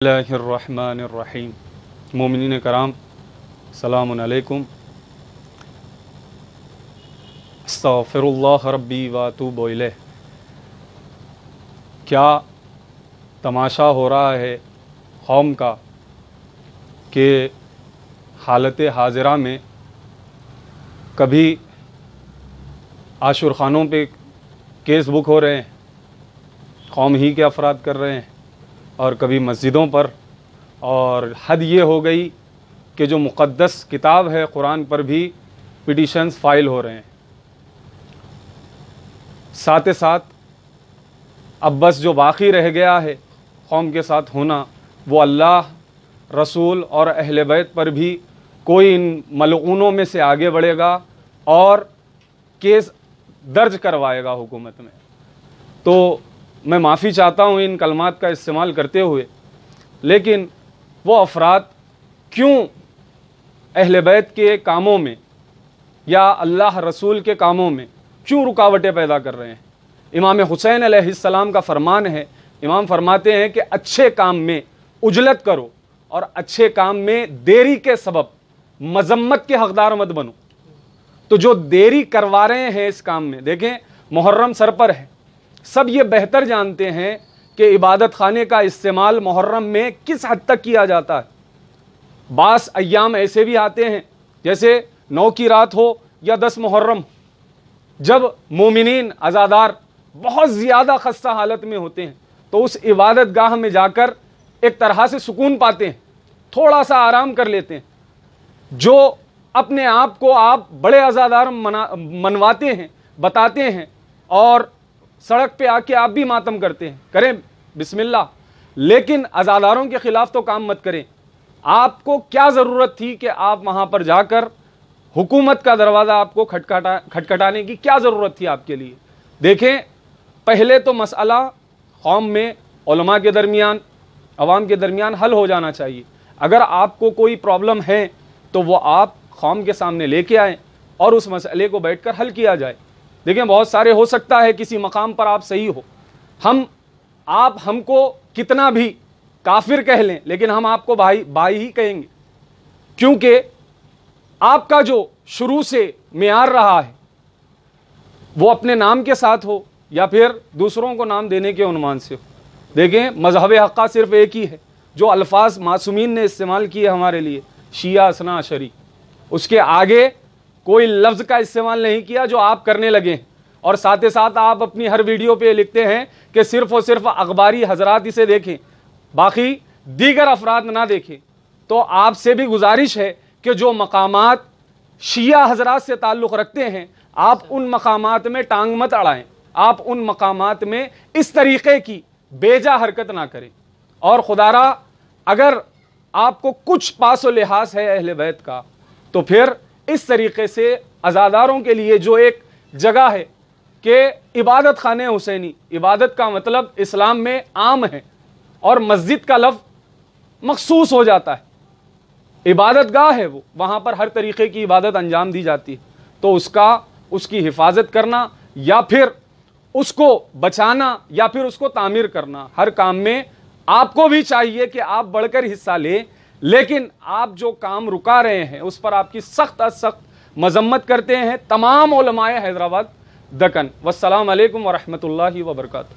اللہ الرحمن الرحیم۔ مومنین کرام، السلام علیکم۔ استغفر اللہ ربی واتوب الیہ۔ کیا تماشا ہو رہا ہے قوم کا کہ حالت حاضرہ میں کبھی عاشور خانوں پہ کیس بک ہو رہے ہیں، قوم ہی کے افراد کر رہے ہیں، اور کبھی مسجدوں پر، اور حد یہ ہو گئی کہ جو مقدس کتاب ہے قرآن پر بھی پٹیشنز فائل ہو رہے ہیں۔ ساتھ ساتھ اب بس جو باقی رہ گیا ہے قوم کے ساتھ ہونا، وہ اللہ، رسول اور اہل بیت پر بھی کوئی ان ملعونوں میں سے آگے بڑھے گا اور کیس درج کروائے گا حکومت میں۔ تو میں معافی چاہتا ہوں ان کلمات کا استعمال کرتے ہوئے، لیکن وہ افراد کیوں اہل بیت کے کاموں میں یا اللہ رسول کے کاموں میں کیوں رکاوٹیں پیدا کر رہے ہیں؟ امام حسین علیہ السلام کا فرمان ہے، امام فرماتے ہیں کہ اچھے کام میں عجلت کرو اور اچھے کام میں دیری کے سبب مذمت کے حقدار مت بنو۔ تو جو دیری کروا رہے ہیں اس کام میں، دیکھیں محرم سر پر ہے، سب یہ بہتر جانتے ہیں کہ عبادت خانے کا استعمال محرم میں کس حد تک کیا جاتا ہے۔ بعض ایام ایسے بھی آتے ہیں جیسے 9 کی رات ہو یا 10 محرم، جب مومنین عزادار بہت زیادہ خستہ حالت میں ہوتے ہیں تو اس عبادت گاہ میں جا کر ایک طرح سے سکون پاتے ہیں، تھوڑا سا آرام کر لیتے ہیں۔ جو اپنے آپ کو آپ بڑے عزادار منواتے ہیں، بتاتے ہیں، اور سڑک پہ آ کے آپ بھی ماتم کرتے ہیں، کریں بسم اللہ، لیکن عزاداروں کے خلاف تو کام مت کریں۔ آپ کو کیا ضرورت تھی کہ آپ وہاں پر جا کر حکومت کا دروازہ آپ کو کھٹکھٹانے کی کیا ضرورت تھی آپ کے لیے؟ دیکھیں، پہلے تو مسئلہ قوم میں، علماء کے درمیان، عوام کے درمیان حل ہو جانا چاہیے۔ اگر آپ کو کوئی پرابلم ہے تو وہ آپ قوم کے سامنے لے کے آئیں اور اس مسئلے کو بیٹھ کر حل کیا جائے۔ دیکھیں بہت سارے، ہو سکتا ہے کسی مقام پر آپ صحیح ہو، آپ ہم کو کتنا بھی کافر کہہ لیں لیکن ہم آپ کو بھائی ہی کہیں گے، کیونکہ آپ کا جو شروع سے معیار رہا ہے وہ اپنے نام کے ساتھ ہو یا پھر دوسروں کو نام دینے کے عنوان سے ہو۔ دیکھیں مذہب حقہ صرف ایک ہی ہے، جو الفاظ معصومین نے استعمال کیے ہمارے لیے، شیعہ اثنا عشری، اس کے آگے کوئی لفظ کا استعمال نہیں کیا جو آپ کرنے لگے ہیں، اور ساتھ ساتھ آپ اپنی ہر ویڈیو پہ لکھتے ہیں کہ صرف اور صرف اخباری حضرات اسے دیکھیں، باقی دیگر افراد نہ دیکھیں۔ تو آپ سے بھی گزارش ہے کہ جو مقامات شیعہ حضرات سے تعلق رکھتے ہیں، آپ ان مقامات میں ٹانگ مت اڑائیں، آپ ان مقامات میں اس طریقے کی بیجا حرکت نہ کریں۔ اور خدارا اگر آپ کو کچھ پاس و لحاظ ہے اہل بیت کا، تو پھر اس طریقے سے عزاداروں کے لیے جو ایک جگہ ہے کہ عبادت خانے حسینی، عبادت کا مطلب اسلام میں عام ہے اور مسجد کا لفظ مخصوص ہو جاتا ہے، عبادت گاہ ہے وہ، وہاں پر ہر طریقے کی عبادت انجام دی جاتی ہے، تو اس کی حفاظت کرنا یا پھر اس کو بچانا یا پھر اس کو تعمیر کرنا، ہر کام میں آپ کو بھی چاہیے کہ آپ بڑھ کر حصہ لیں، لیکن آپ جو کام رکا رہے ہیں اس پر آپ کی سخت از سخت مذمت کرتے ہیں تمام علماء حیدرآباد دکن۔ والسلام علیکم ورحمۃ اللہ وبرکاتہ۔